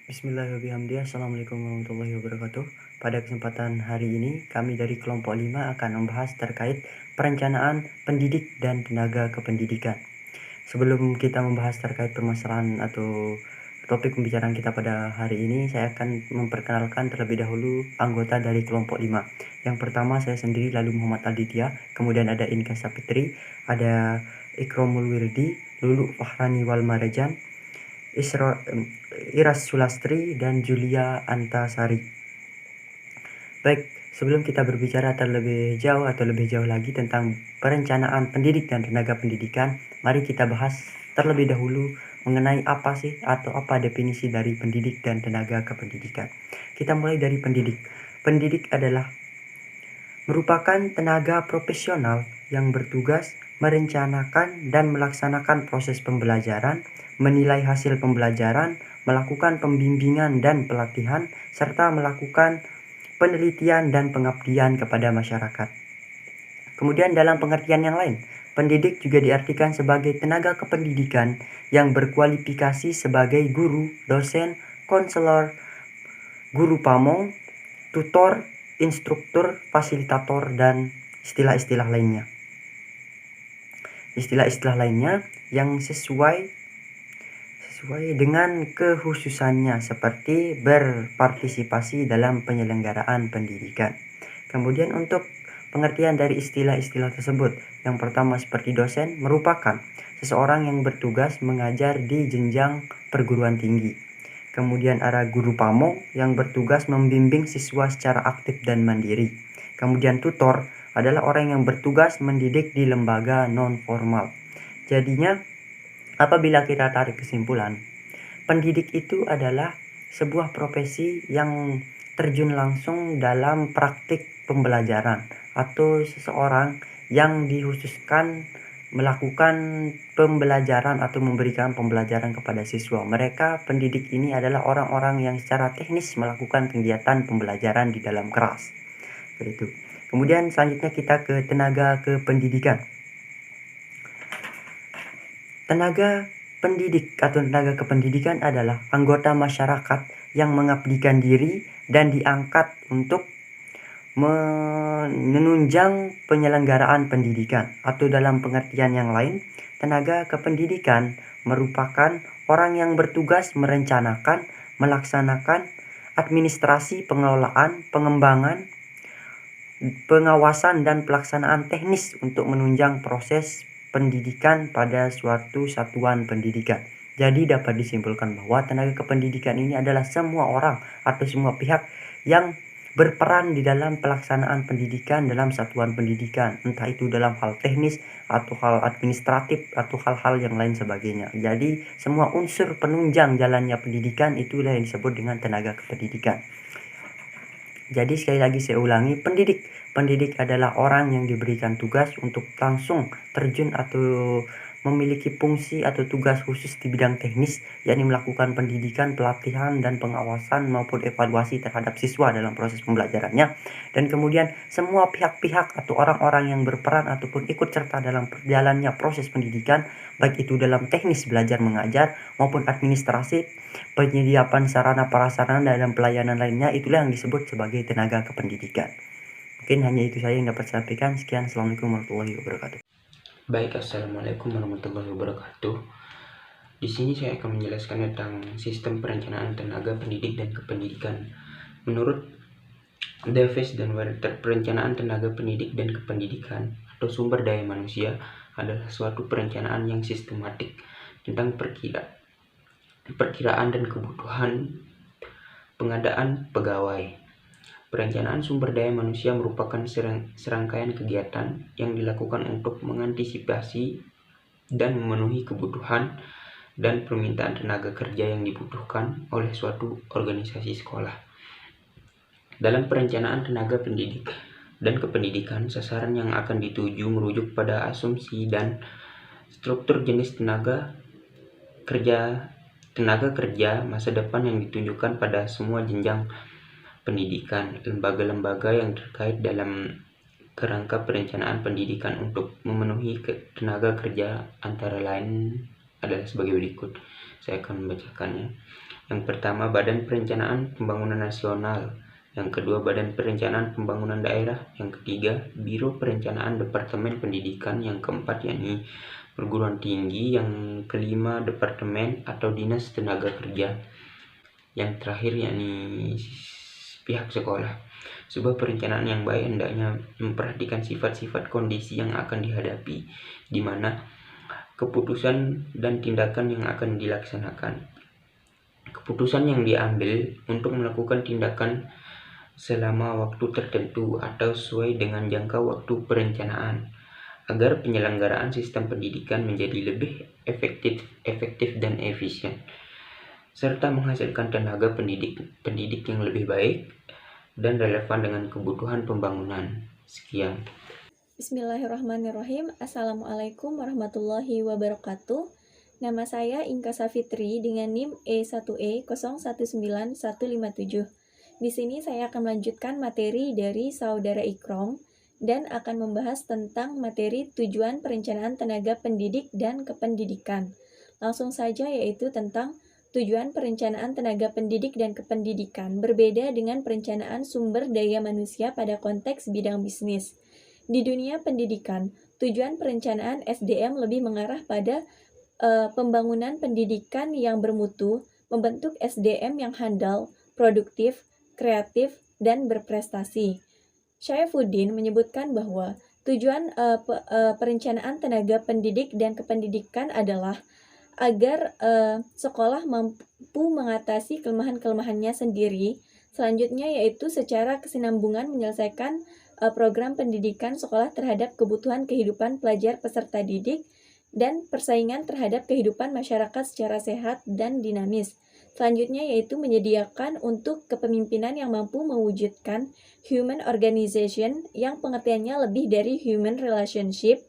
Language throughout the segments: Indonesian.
Bismillahirrahmanirrahim. Assalamualaikum warahmatullahi wabarakatuh. Pada kesempatan hari ini, kami dari kelompok 5 akan membahas terkait perencanaan pendidik dan tenaga kependidikan. Sebelum kita membahas terkait permasalahan atau topik pembicaraan kita pada hari ini, saya akan memperkenalkan terlebih dahulu anggota dari kelompok 5. Yang pertama saya sendiri, lalu Muhammad Alditya, kemudian ada Inka Sapitri, ada Ikromul Wirdi, Lulu Fahrani Walmarajan, Iras Sulastri, dan Julia Antasari. Baik, sebelum kita berbicara terlebih jauh lagi tentang perencanaan pendidik dan tenaga pendidikan, mari kita bahas terlebih dahulu mengenai apa sih atau apa definisi dari pendidik dan tenaga kependidikan. Kita mulai dari pendidik. Pendidik adalah merupakan tenaga profesional yang bertugas merencanakan dan melaksanakan proses pembelajaran, menilai hasil pembelajaran, melakukan pembimbingan dan pelatihan, serta melakukan penelitian dan pengabdian kepada masyarakat. Kemudian dalam pengertian yang lain, pendidik juga diartikan sebagai tenaga kependidikan yang berkualifikasi sebagai guru, dosen, konselor, guru pamong, tutor, instruktur, fasilitator, dan istilah-istilah lainnya. Istilah-istilah lainnya yang sesuai dengan kekhususannya, seperti berpartisipasi dalam penyelenggaraan pendidikan. Kemudian untuk pengertian dari istilah-istilah tersebut, yang pertama seperti dosen merupakan seseorang yang bertugas mengajar di jenjang perguruan tinggi. Kemudian ada guru pamong yang bertugas membimbing siswa secara aktif dan mandiri. Kemudian tutor adalah orang yang bertugas mendidik di lembaga non formal. Jadinya apabila kita tarik kesimpulan, pendidik itu adalah sebuah profesi yang terjun langsung dalam praktik pembelajaran, atau seseorang yang dikhususkan melakukan pembelajaran atau memberikan pembelajaran kepada siswa. Mereka pendidik ini adalah orang-orang yang secara teknis melakukan kegiatan pembelajaran di dalam kelas. Begitu. Kemudian selanjutnya kita ke tenaga kependidikan. Tenaga pendidik atau tenaga kependidikan adalah anggota masyarakat yang mengabdikan diri dan diangkat untuk menunjang penyelenggaraan pendidikan, atau dalam pengertian yang lain, tenaga kependidikan merupakan orang yang bertugas merencanakan, melaksanakan administrasi, pengelolaan, pengembangan, pengawasan, dan pelaksanaan teknis untuk menunjang proses pendidikan pada suatu satuan pendidikan. Jadi dapat disimpulkan bahwa tenaga kependidikan ini adalah semua orang atau semua pihak yang berperan di dalam pelaksanaan pendidikan dalam satuan pendidikan, entah itu dalam hal teknis atau hal administratif atau hal-hal yang lain sebagainya. Jadi semua unsur penunjang jalannya pendidikan itulah yang disebut dengan tenaga kependidikan. Jadi sekali lagi saya ulangi, pendidik adalah orang yang diberikan tugas untuk langsung terjun atau memiliki fungsi atau tugas khusus di bidang teknis, yakni melakukan pendidikan, pelatihan, dan pengawasan maupun evaluasi terhadap siswa dalam proses pembelajarannya. Dan kemudian semua pihak-pihak atau orang-orang yang berperan ataupun ikut serta dalam berjalannya proses pendidikan, baik itu dalam teknis belajar mengajar maupun administrasi, penyediaan sarana prasarana dan pelayanan lainnya, itulah yang disebut sebagai tenaga kependidikan. Mungkin hanya itu saja yang dapat saya sampaikan. Sekian, assalamualaikum warahmatullahi wabarakatuh. Baik, assalamualaikum warahmatullahi wabarakatuh. Di sini saya akan menjelaskan tentang sistem perencanaan tenaga pendidik dan kependidikan. Menurut Davis dan Werther, perencanaan tenaga pendidik dan kependidikan atau sumber daya manusia adalah suatu perencanaan yang sistematik tentang perkiraan dan kebutuhan pengadaan pegawai. Perencanaan sumber daya manusia merupakan serangkaian kegiatan yang dilakukan untuk mengantisipasi dan memenuhi kebutuhan dan permintaan tenaga kerja yang dibutuhkan oleh suatu organisasi sekolah. Dalam perencanaan tenaga pendidik dan kependidikan, sasaran yang akan dituju merujuk pada asumsi dan struktur jenis tenaga kerja masa depan yang ditunjukkan pada semua jenjang pendidikan. Lembaga-lembaga yang terkait dalam kerangka perencanaan pendidikan untuk memenuhi tenaga kerja antara lain adalah sebagai berikut. Saya akan membacakannya. Yang pertama, Badan Perencanaan Pembangunan Nasional. Yang kedua, Badan Perencanaan Pembangunan Daerah. Yang ketiga, Biro Perencanaan Departemen Pendidikan. Yang keempat, yakni perguruan tinggi. Yang kelima, Departemen atau Dinas Tenaga Kerja. Yang terakhir, yakni pihak sekolah. Sebuah perencanaan yang baik hendaknya memperhatikan sifat-sifat kondisi yang akan dihadapi, di mana keputusan dan tindakan yang akan dilaksanakan. Keputusan yang diambil untuk melakukan tindakan selama waktu tertentu atau sesuai dengan jangka waktu perencanaan, agar penyelenggaraan sistem pendidikan menjadi lebih efektif dan efisien, serta menghasilkan tenaga pendidik yang lebih baik dan relevan dengan kebutuhan pembangunan. Sekian. Bismillahirrahmanirrahim. Assalamualaikum warahmatullahi wabarakatuh. Nama saya Inka Safitri dengan NIM E1E019157. Di sini saya akan melanjutkan materi dari Saudara Ikrom dan akan membahas tentang materi tujuan perencanaan tenaga pendidik dan kependidikan. Langsung saja, yaitu tentang tujuan perencanaan tenaga pendidik dan kependidikan berbeda dengan perencanaan sumber daya manusia pada konteks bidang bisnis. Di dunia pendidikan, tujuan perencanaan SDM lebih mengarah pada pembangunan pendidikan yang bermutu, membentuk SDM yang handal, produktif, kreatif, dan berprestasi. Syaifuddin menyebutkan bahwa tujuan perencanaan tenaga pendidik dan kependidikan adalah agar sekolah mampu mengatasi kelemahan-kelemahannya sendiri. Selanjutnya yaitu secara kesinambungan menyelesaikan program pendidikan sekolah terhadap kebutuhan kehidupan pelajar peserta didik dan persaingan terhadap kehidupan masyarakat secara sehat dan dinamis. Selanjutnya yaitu menyediakan untuk kepemimpinan yang mampu mewujudkan human organization yang pengertiannya lebih dari human relationship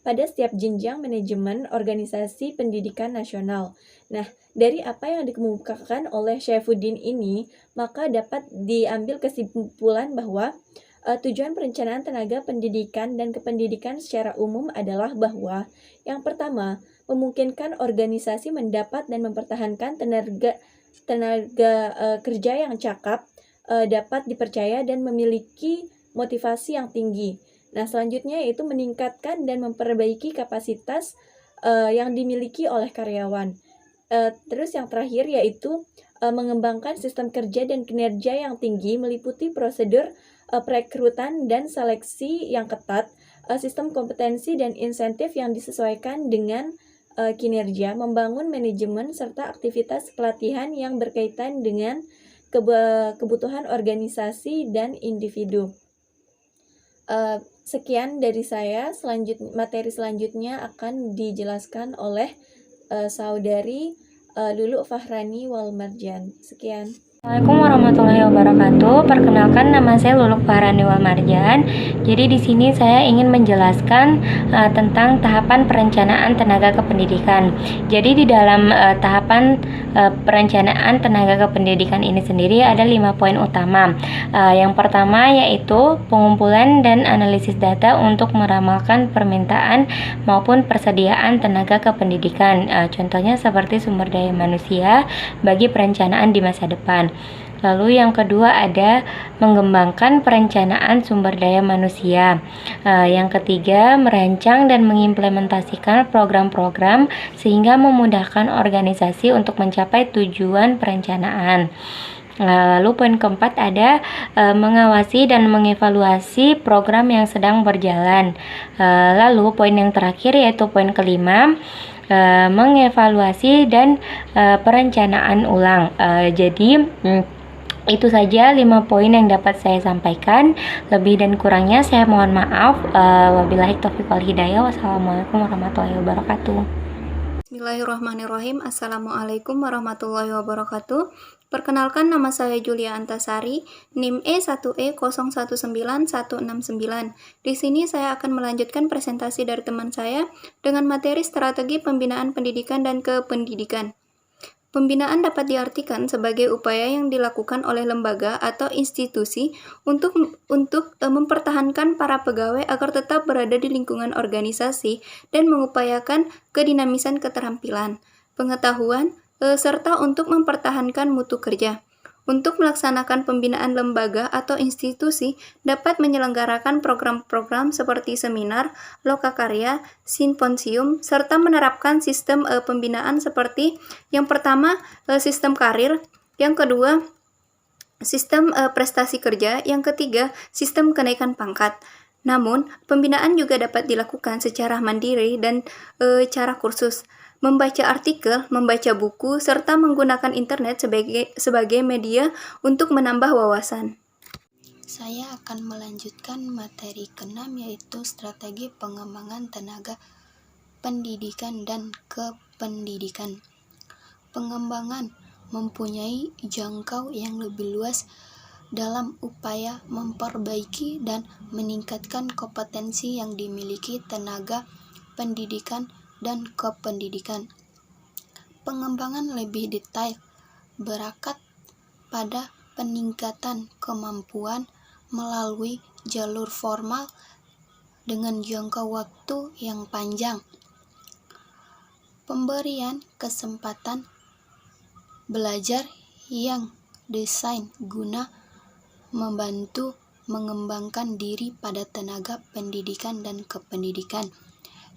pada setiap jenjang manajemen organisasi pendidikan nasional. Nah, dari apa yang dikemukakan oleh Syaifuddin ini, maka dapat diambil kesimpulan bahwa tujuan perencanaan tenaga pendidikan dan kependidikan secara umum adalah bahwa yang pertama, memungkinkan organisasi mendapat dan mempertahankan tenaga kerja yang cakap, dapat dipercaya dan memiliki motivasi yang tinggi. Nah, selanjutnya yaitu meningkatkan dan memperbaiki kapasitas yang dimiliki oleh karyawan. Terus yang terakhir yaitu mengembangkan sistem kerja dan kinerja yang tinggi meliputi prosedur perekrutan dan seleksi yang ketat, sistem kompetensi dan insentif yang disesuaikan dengan kinerja, membangun manajemen serta aktivitas pelatihan yang berkaitan dengan kebutuhan organisasi dan individu. Sekian dari saya. Materi selanjutnya akan dijelaskan oleh saudari Lulu Fahrani Walmarjan. Sekian. Assalamualaikum warahmatullahi wabarakatuh. Perkenalkan, nama saya Luluk Fahrani Walmarjan. Jadi di sini saya ingin menjelaskan tentang tahapan perencanaan tenaga kependidikan. Jadi di dalam tahapan perencanaan tenaga kependidikan ini sendiri ada 5 poin utama. Yang pertama yaitu pengumpulan dan analisis data untuk meramalkan permintaan maupun persediaan tenaga kependidikan. Contohnya seperti sumber daya manusia bagi perencanaan di masa depan. Lalu yang kedua ada mengembangkan perencanaan sumber daya manusia. Yang ketiga, merancang dan mengimplementasikan program-program sehingga memudahkan organisasi untuk mencapai tujuan perencanaan. Lalu poin keempat ada mengawasi dan mengevaluasi program yang sedang berjalan. Lalu poin yang terakhir yaitu poin kelima, mengevaluasi dan perencanaan ulang. Jadi itu saja 5 poin yang dapat saya sampaikan. Lebih dan kurangnya saya mohon maaf. Wabillahi taufiq wal hidayah. Wassalamualaikum warahmatullahi wabarakatuh. Bismillahirrahmanirrahim. Assalamualaikum warahmatullahi wabarakatuh. Perkenalkan, nama saya Julia Antasari, NIM E1E019169. Di sini saya akan melanjutkan presentasi dari teman saya dengan materi strategi pembinaan pendidikan dan kependidikan. Pembinaan dapat diartikan sebagai upaya yang dilakukan oleh lembaga atau institusi untuk mempertahankan para pegawai agar tetap berada di lingkungan organisasi dan mengupayakan kedinamisan keterampilan, pengetahuan, serta untuk mempertahankan mutu kerja. Untuk melaksanakan pembinaan lembaga atau institusi dapat menyelenggarakan program-program seperti seminar, lokakarya, simposium, serta menerapkan sistem pembinaan seperti yang pertama sistem karir, yang kedua sistem prestasi kerja, yang ketiga sistem kenaikan pangkat. Namun, pembinaan juga dapat dilakukan secara mandiri dan cara kursus, membaca artikel, membaca buku, serta menggunakan internet sebagai media untuk menambah wawasan. Saya akan melanjutkan materi ke-6 yaitu strategi pengembangan tenaga pendidikan dan kependidikan. Pengembangan mempunyai jangkau yang lebih luas dalam upaya memperbaiki dan meningkatkan kompetensi yang dimiliki tenaga pendidikan dan kependidikan. Pengembangan lebih detail berakat pada peningkatan kemampuan melalui jalur formal dengan jangka waktu yang panjang. Pemberian kesempatan belajar yang desain guna membantu mengembangkan diri pada tenaga pendidikan dan kependidikan,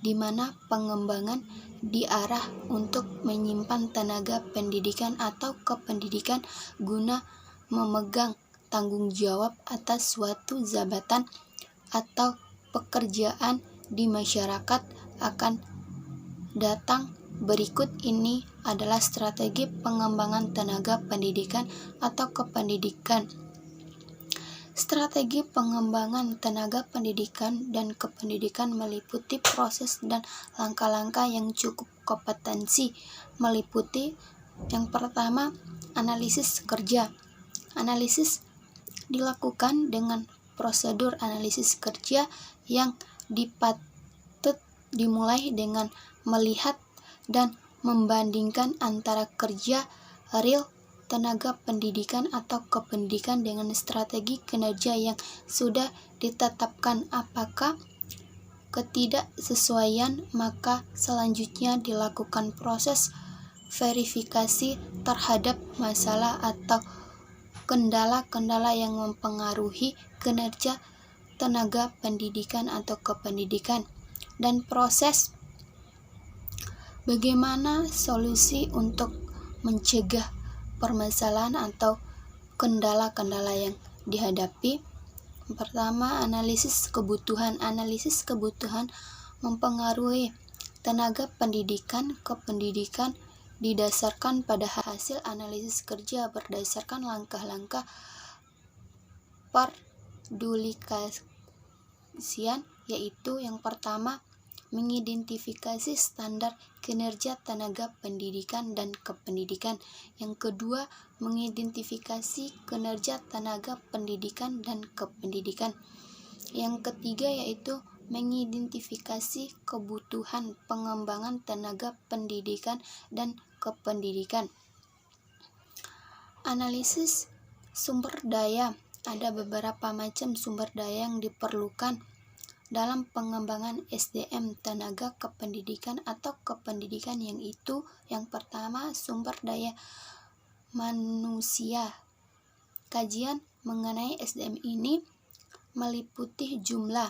di mana pengembangan diarah untuk menyimpan tenaga pendidikan atau kependidikan guna memegang tanggung jawab atas suatu jabatan atau pekerjaan di masyarakat akan datang. Berikut ini adalah strategi pengembangan tenaga pendidikan atau kependidikan. Strategi pengembangan tenaga pendidikan dan kependidikan meliputi proses dan langkah-langkah yang cukup kompetensi. Meliputi yang pertama, analisis kerja. Analisis dilakukan dengan prosedur analisis kerja yang dipatut dimulai dengan melihat dan membandingkan antara kerja real tenaga pendidikan atau kependidikan dengan strategi kinerja yang sudah ditetapkan. Apakah ketidaksesuaian, maka selanjutnya dilakukan proses verifikasi terhadap masalah atau kendala-kendala yang mempengaruhi kinerja tenaga pendidikan atau kependidikan, dan proses bagaimana solusi untuk mencegah permasalahan atau kendala-kendala yang dihadapi. Pertama, analisis kebutuhan. Analisis kebutuhan mempengaruhi tenaga pendidikan kependidikan didasarkan pada hasil analisis kerja berdasarkan langkah-langkah perdulikasian, yaitu yang pertama, mengidentifikasi standar kinerja tenaga pendidikan dan kependidikan. Yang kedua, mengidentifikasi kinerja tenaga pendidikan dan kependidikan. Yang ketiga yaitu mengidentifikasi kebutuhan pengembangan tenaga pendidikan dan kependidikan. Analisis sumber daya. Ada beberapa macam sumber daya yang diperlukan dalam pengembangan SDM tenaga kependidikan atau kependidikan, yang itu yang pertama, sumber daya manusia. Kajian mengenai SDM ini meliputi jumlah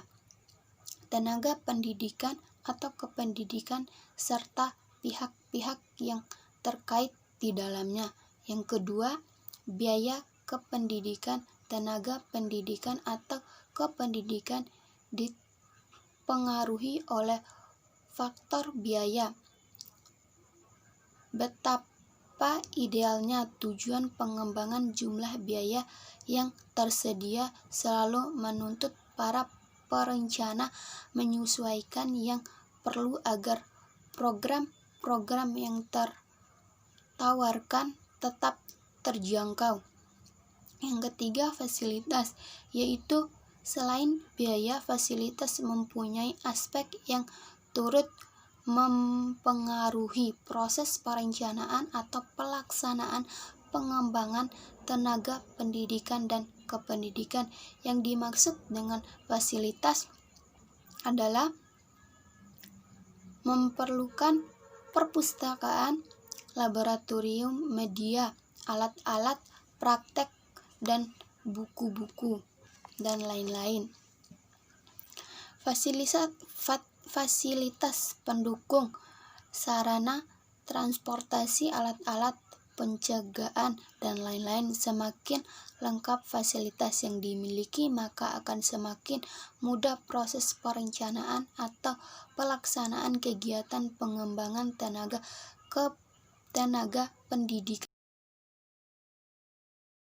tenaga pendidikan atau kependidikan serta pihak-pihak yang terkait di dalamnya. Yang kedua, biaya kependidikan tenaga pendidikan atau kependidikan dipengaruhi oleh faktor biaya. Betapa idealnya tujuan pengembangan jumlah biaya yang tersedia selalu menuntut para perencana menyesuaikan yang perlu agar program-program yang tertawarkan tetap terjangkau. Yang ketiga, fasilitas, yaitu selain biaya, fasilitas mempunyai aspek yang turut mempengaruhi proses perencanaan atau pelaksanaan pengembangan tenaga pendidikan dan kependidikan. Yang dimaksud dengan fasilitas adalah memerlukan perpustakaan, laboratorium, media, alat-alat, praktek, dan buku-buku, dan lain-lain. Fasilitas pendukung, sarana, transportasi, alat-alat, pencegahan, dan lain-lain. Semakin lengkap fasilitas yang dimiliki, maka akan semakin mudah proses perencanaan atau pelaksanaan kegiatan pengembangan tenaga pendidikan.